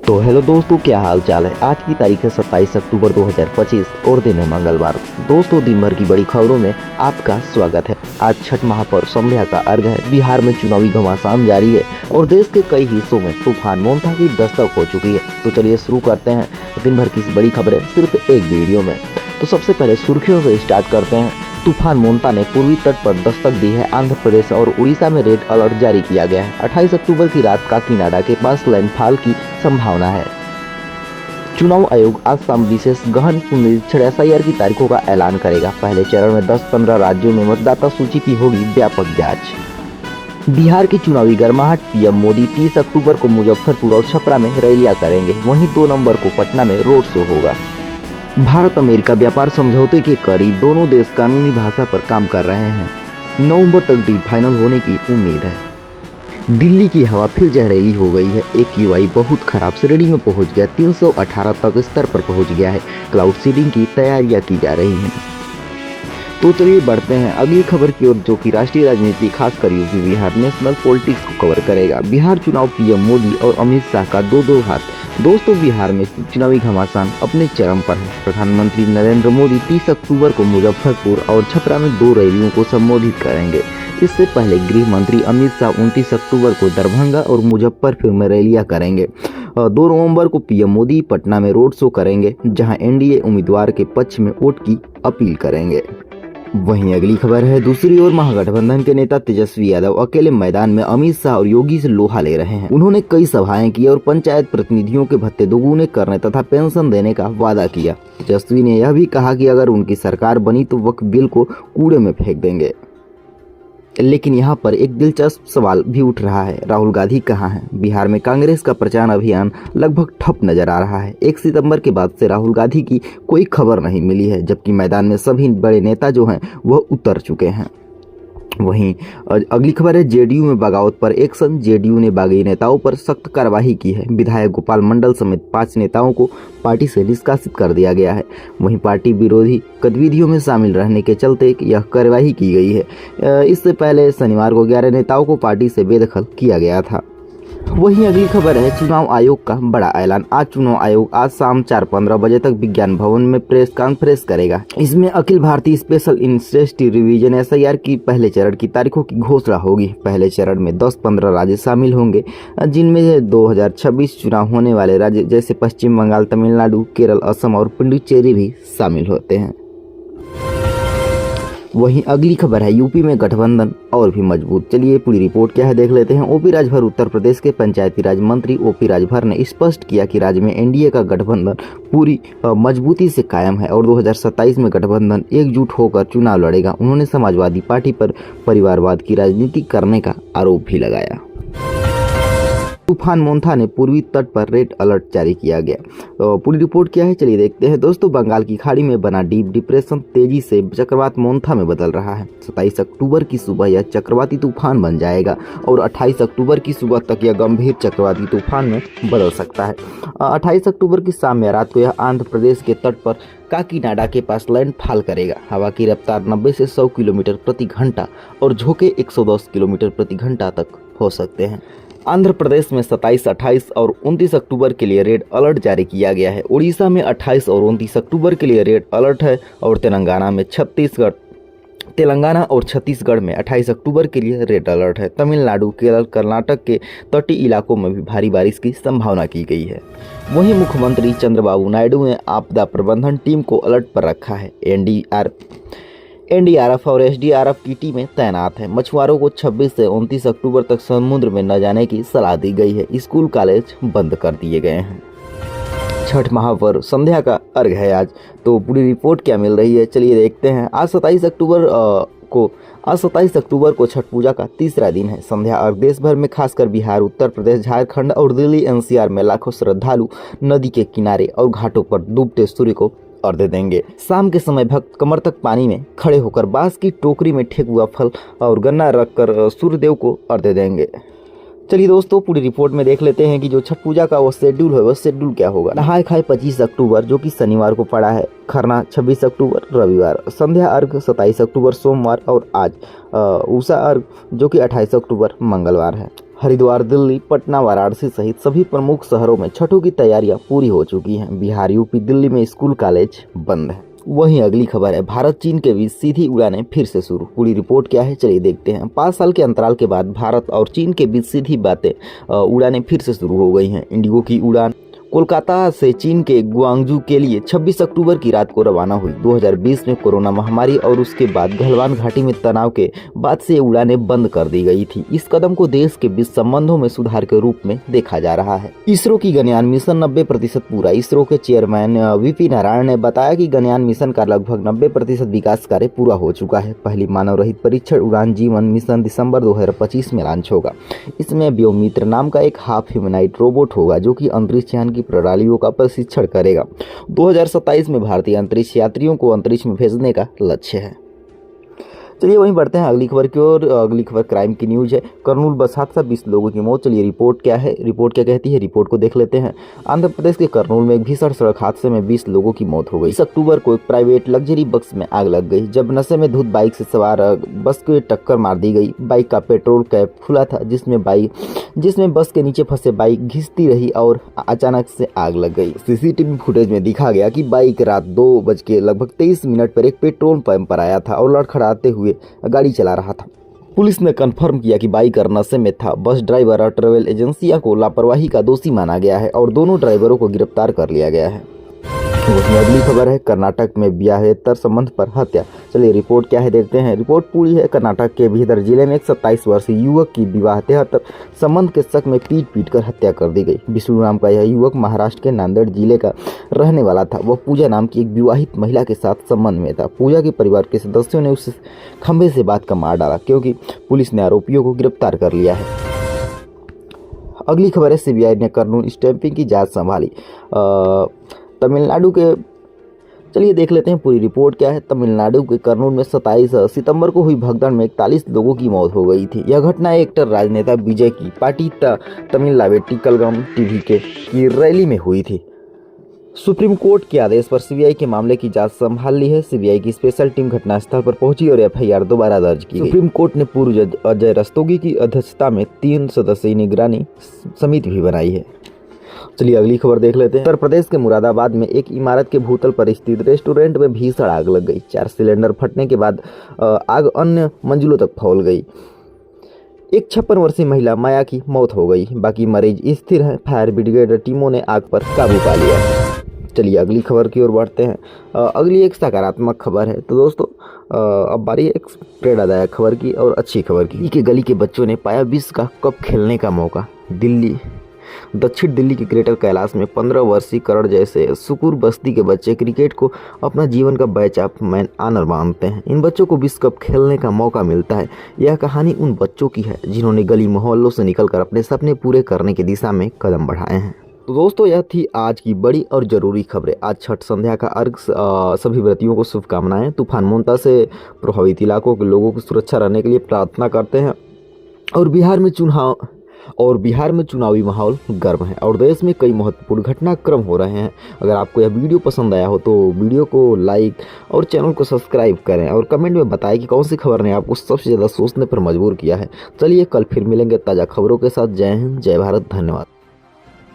तो हेलो दोस्तों, क्या हाल चाल है। आज की तारीख है 27 अक्टूबर 2025 और दिन है मंगलवार। दोस्तों, दिन भर की बड़ी खबरों में आपका स्वागत है। आज छठ महापर्व संध्या का अर्घ है। बिहार में चुनावी घमासान जारी है और देश के कई हिस्सों में तूफान मोंथा की दस्तक हो चुकी है। तो चलिए शुरू करते हैं दिन भर की बड़ी खबरें सिर्फ एक वीडियो में। तो सबसे पहले सुर्खियों से स्टार्ट करते हैं। तूफान मोंता ने पूर्वी तट पर दस्तक दी है। आंध्र प्रदेश और उड़ीसा में रेड अलर्ट जारी किया गया है। 28 अक्टूबर की रात काकीनाडा के पास लैंडफॉल की संभावना है। चुनाव आयोग आज शाम विशेष गहन पुनरीक्षण एसआईआर की तारीखों का ऐलान करेगा। पहले चरण में 10-15 राज्यों में मतदाता सूची की होगी व्यापक जांच। बिहार की चुनावी गर्माहट। पीएम मोदी 30 अक्टूबर को मुजफ्फरपुर और छपरा में रैलियां करेंगे। वहीं 2 नवंबर को पटना में रोड शो होगा। भारत अमेरिका व्यापार समझौते के करीब दोनों देश कानूनी भाषा पर काम कर रहे हैं। नवंबर तक डील फाइनल होने की उम्मीद है। दिल्ली की हवा फिर जहरीली हो गई है। AQI बहुत खराब श्रेणी में पहुंच गया। 318 तक स्तर पर पहुंच गया है। क्लाउड सीडिंग की तैयारियां की जा रही हैं। तो चलिए बढ़ते हैं अगली खबर की ओर, जो कि राष्ट्रीय राजनीति खासकर यूपी बिहार नेशनल पॉलिटिक्स को कवर करेगा। बिहार चुनाव पीएम मोदी और अमित शाह का दो हाथ। दोस्तों, बिहार में चुनावी घमासान अपने चरम पर है। प्रधानमंत्री नरेंद्र मोदी 30 अक्टूबर को मुजफ्फरपुर और छपरा में 2 रैलियों को संबोधित करेंगे। इससे पहले गृह मंत्री अमित शाह 29 अक्टूबर को दरभंगा और मुजफ्फरपुर में रैलियां करेंगे। 2 नवंबर को पीएम मोदी पटना में रोड शो करेंगे, जहां एनडीए उम्मीदवार के पक्ष में वोट की अपील करेंगे। वहीं अगली खबर है, दूसरी ओर महागठबंधन के नेता तेजस्वी यादव अकेले मैदान में अमित शाह और योगी से लोहा ले रहे हैं। उन्होंने कई सभाएं की और पंचायत प्रतिनिधियों के भत्ते दोगुने करने तथा पेंशन देने का वादा किया। तेजस्वी ने यह भी कहा कि अगर उनकी सरकार बनी तो वक्फ बिल को कूड़े में फेंक देंगे। लेकिन यहाँ पर एक दिलचस्प सवाल भी उठ रहा है, राहुल गांधी कहाँ हैं? बिहार में कांग्रेस का प्रचार अभियान लगभग ठप नजर आ रहा है। 1 सितंबर के बाद से राहुल गांधी की कोई खबर नहीं मिली है, जबकि मैदान में सभी बड़े नेता जो हैं वह उतर चुके हैं। वहीं अगली खबर है, जेडीयू में बगावत पर एक्शन। जेडीयू ने बागी नेताओं पर सख्त कार्रवाई की है। विधायक गोपाल मंडल समेत 5 नेताओं को पार्टी से निष्कासित कर दिया गया है। वहीं पार्टी विरोधी गतिविधियों में शामिल रहने के चलते यह कार्रवाई की गई है। इससे पहले शनिवार को 11 नेताओं को पार्टी से बेदखल किया गया था। वहीं अगली खबर है, चुनाव आयोग का बड़ा ऐलान। आज चुनाव आयोग आज शाम 4:15 बजे तक विज्ञान भवन में प्रेस कॉन्फ्रेंस करेगा। इसमें Akhil Bharatiya special interest revision SIR की पहले चरण की तारीखों की घोषणा होगी। पहले चरण में 10-15 राज्य शामिल होंगे, जिनमें 2026 चुनाव होने वाले राज्य जैसे पश्चिम बंगाल, तमिलनाडु, केरल, असम और पुडुचेरी भी शामिल होते हैं। वहीं अगली खबर है, यूपी में गठबंधन और भी मजबूत। चलिए पूरी रिपोर्ट क्या है देख लेते हैं। ओपी राजभर उत्तर प्रदेश के पंचायती राज मंत्री ओपी राजभर ने स्पष्ट किया कि राज्य में एनडीए का गठबंधन पूरी मजबूती से कायम है और 2027 में गठबंधन एकजुट होकर चुनाव लड़ेगा। उन्होंने समाजवादी पार्टी पर परिवारवाद की राजनीति करने का आरोप भी लगाया। तूफान मोंथा ने पूर्वी तट पर रेड अलर्ट जारी किया गया। तो पूरी रिपोर्ट क्या है चलिए देखते हैं। दोस्तों, बंगाल की खाड़ी में बना डीप डिप्रेशन तेजी से चक्रवात मोंथा में बदल रहा है। 27 अक्टूबर की सुबह यह चक्रवाती तूफान बन जाएगा और 28 अक्टूबर की सुबह तक यह गंभीर चक्रवाती तूफान में बदल सकता है। 28 अक्टूबर की शाम या रात को यह आंध्र प्रदेश के तट पर काकीनाडा के पास लैंडफॉल करेगा। हवा की रफ्तार 90 से 100 किलोमीटर प्रति घंटा और झोंके 110 किलोमीटर प्रति घंटा तक हो सकते हैं। आंध्र प्रदेश में 27, 28 और 29 अक्टूबर के लिए रेड अलर्ट जारी किया गया है। उड़ीसा में 28 और 29 अक्टूबर के लिए रेड अलर्ट है और तेलंगाना और छत्तीसगढ़ में 28 अक्टूबर के लिए रेड अलर्ट है। तमिलनाडु, केरल, कर्नाटक के तटीय इलाकों में भी भारी बारिश की संभावना की गई है। वहीं मुख्यमंत्री चंद्रबाबू नायडू ने आपदा प्रबंधन टीम को अलर्ट पर रखा है। एनडीआरएफ और एसडीआरएफ की टीमें तैनात हैं। मछुआरों को 26 से 29 अक्टूबर तक समुद्र में न जाने की सलाह दी गई है। स्कूल कॉलेज बंद कर दिए गए हैं। छठ महापर्व संध्या का अर्घ है आज। तो पूरी रिपोर्ट क्या मिल रही है चलिए देखते हैं। आज 27 अक्टूबर को छठ पूजा का तीसरा दिन है। संध्या अर्घ देश भर में खासकर बिहार, उत्तर प्रदेश, झारखंड और दिल्ली एनसीआर में लाखों श्रद्धालु नदी के किनारे और घाटों पर डूबते सूर्य को अर्घ्य देंगे। शाम के समय भक्त कमर तक पानी में खड़े होकर बांस की टोकरी में ठेकुआ, फल और गन्ना रखकर सूर्यदेव को अर्घ्य देंगे। चलिए दोस्तों, पूरी रिपोर्ट में देख लेते हैं कि जो छठ पूजा का वो शेड्यूल है, वो शेड्यूल क्या होगा। नहाय खाए 25 अक्टूबर जो कि शनिवार को पड़ा है। खरना 26 अक्टूबर रविवार। संध्या अर्घ 27 अक्टूबर सोमवार और आज उषा अर्घ जो कि 28 अक्टूबर मंगलवार है। हरिद्वार, दिल्ली, पटना, वाराणसी सहित सभी प्रमुख शहरों में छठों की तैयारियां पूरी हो चुकी हैं। बिहार, यूपी, दिल्ली में स्कूल कॉलेज बंद है। वहीं अगली खबर है, भारत चीन के बीच सीधी उड़ानें फिर से शुरू। पूरी रिपोर्ट क्या है चलिए देखते हैं। 5 साल के अंतराल के बाद भारत और चीन के बीच सीधी उड़ानें फिर से शुरू हो गई हैं। इंडिगो की उड़ान कोलकाता से चीन के गुआंगजू के लिए 26 अक्टूबर की रात को रवाना हुई। 2020 में कोरोना महामारी और उसके बाद गलवान घाटी में तनाव के बाद से ये उड़ानें बंद कर दी गई थी। इस कदम को देश के बीच संबंधों में सुधार के रूप में देखा जा रहा है। इसरो की गगनयान मिशन 90% पूरा। इसरो के चेयरमैन वीपी नारायण ने बताया कि गगनयान मिशन का लगभग 90% विकास कार्य पूरा हो चुका है। पहली मानव रहित परीक्षण उड़ान जीवन मिशन दिसंबर 2025 में लॉन्च होगा। इसमें व्योमित्र नाम का एक हाफ ह्यूमैनॉइड रोबोट होगा जो कि अंतरिक्ष यान की प्रणालियों का प्रशिक्षण करेगा। 2027 में भारतीय अंतरिक्ष यात्रियों को अंतरिक्ष में भेजने का लक्ष्य है। चलिए वहीं बढ़ते हैं अगली खबर की ओर। अगली खबर क्राइम की न्यूज है। कर्नूल बस हादसा, 20 लोगों की मौत। चलिए रिपोर्ट क्या है, रिपोर्ट क्या कहती है, रिपोर्ट को देख लेते हैं। आंध्र प्रदेश के कर्नूल में एक भीषण सड़क हादसे में 20 लोगों की मौत हो गई। 20 अक्टूबर को एक प्राइवेट लग्जरी बस में आग लग गई जब नशे में धुत बाइक से सवार बस को टक्कर मार दी गई। बाइक का पेट्रोल कैप खुला था जिसमें बस के नीचे फंसे बाइक घिसती रही और अचानक से आग लग गई। सीसीटीवी फुटेज में दिखा गया कि बाइक रात 2:23 पर एक पेट्रोल पंप पर आया था और लड़खड़ाते हुए गाड़ी चला रहा था। पुलिस ने कंफर्म किया कि बाइकर नशे में था। बस ड्राइवर और ट्रेवल एजेंसियों को लापरवाही का दोषी माना गया है और दोनों ड्राइवरों को गिरफ्तार कर लिया गया है। वहीं अगली खबर है, कर्नाटक में विवाहेतर संबंध पर हत्या। चलिए रिपोर्ट क्या है देखते हैं। रिपोर्ट पूरी है। कर्नाटक के बीदर जिले में एक 27 वर्षीय युवक की विवाहेतर संबंध के शक में पीट कर हत्या कर दी गई। विष्णु नाम का यह युवक महाराष्ट्र के नांदेड़ जिले का रहने वाला था। वह पूजा नाम की एक विवाहित महिला के साथ संबंध में था। पूजा के परिवार के सदस्यों ने उस खंभे से बांध कर मार डाला क्योंकि पुलिस ने आरोपियों को गिरफ्तार कर लिया है। अगली खबर है, सीबीआई ने कर्नूल स्टैंपिंग की जाँच संभाली। तमिलनाडु के, चलिए देख लेते हैं पूरी रिपोर्ट क्या है। तमिलनाडु के कर्नूल में 27 सितंबर को हुई भगदड़ में 41 लोगों की मौत हो गई थी। यह घटना एक्टर राजनेता विजय की पार्टी तमिलनाडु कलगम टीवी की रैली में हुई थी। सुप्रीम कोर्ट के आदेश पर सीबीआई के मामले की जांच संभाल ली है। सीबीआई की स्पेशल टीम घटनास्थल पर पहुंची और एफआईआर दोबारा दर्ज की गई। सुप्रीम कोर्ट ने पूर्व जज अजय रस्तोगी की अध्यक्षता में 3 सदस्यीय निगरानी समिति भी बनाई है। चलिए अगली खबर देख लेते हैं। उत्तर प्रदेश के मुरादाबाद में एक इमारत के भूतल पर स्थित रेस्टोरेंट में भीषण आग लग गई। 4 सिलेंडर फटने के बाद आग अन्य मंजिलों तक फैल गई। एक 56 वर्षीय महिला माया की मौत हो गई। बाकी मरीज स्थिर हैं। फायर ब्रिगेड टीमों ने आग पर काबू पा लिया है। चलिए अगली खबर की ओर बढ़ते हैं। अगली एक सकारात्मक खबर है। तो दोस्तों अब बारी एक प्रेरणादायक खबर की और अच्छी खबर की। गली के बच्चों ने पाया विश्व का कप खेलने का मौका। दक्षिण दिल्ली के ग्रेटर कैलाश में 15 वर्षीय करण जैसे सुकूर बस्ती के बच्चे क्रिकेट को अपना जीवन का बैच ऑफ मैन ऑनर मानते हैं। इन बच्चों को विश्व कप खेलने का मौका मिलता है। यह कहानी उन बच्चों की है जिन्होंने गली मोहल्लों से निकलकर अपने सपने पूरे करने की दिशा में कदम बढ़ाए हैं। तो दोस्तों यह थी आज की बड़ी और जरूरी खबरें। आज छठ संध्या का अर्घ्य, सभी व्रतियों को शुभकामनाएं। तूफान मोंता से प्रभावित इलाकों के लोगों की सुरक्षा रहने के लिए प्रार्थना करते हैं। और बिहार में चुनावी माहौल गर्म है और देश में कई महत्वपूर्ण घटनाक्रम हो रहे हैं। अगर आपको यह वीडियो पसंद आया हो तो वीडियो को लाइक और चैनल को सब्सक्राइब करें और कमेंट में बताएं कि कौन सी खबर ने आपको सबसे ज़्यादा सोचने पर मजबूर किया है। चलिए कल फिर मिलेंगे ताज़ा खबरों के साथ। जय हिंद, जय भारत, धन्यवाद।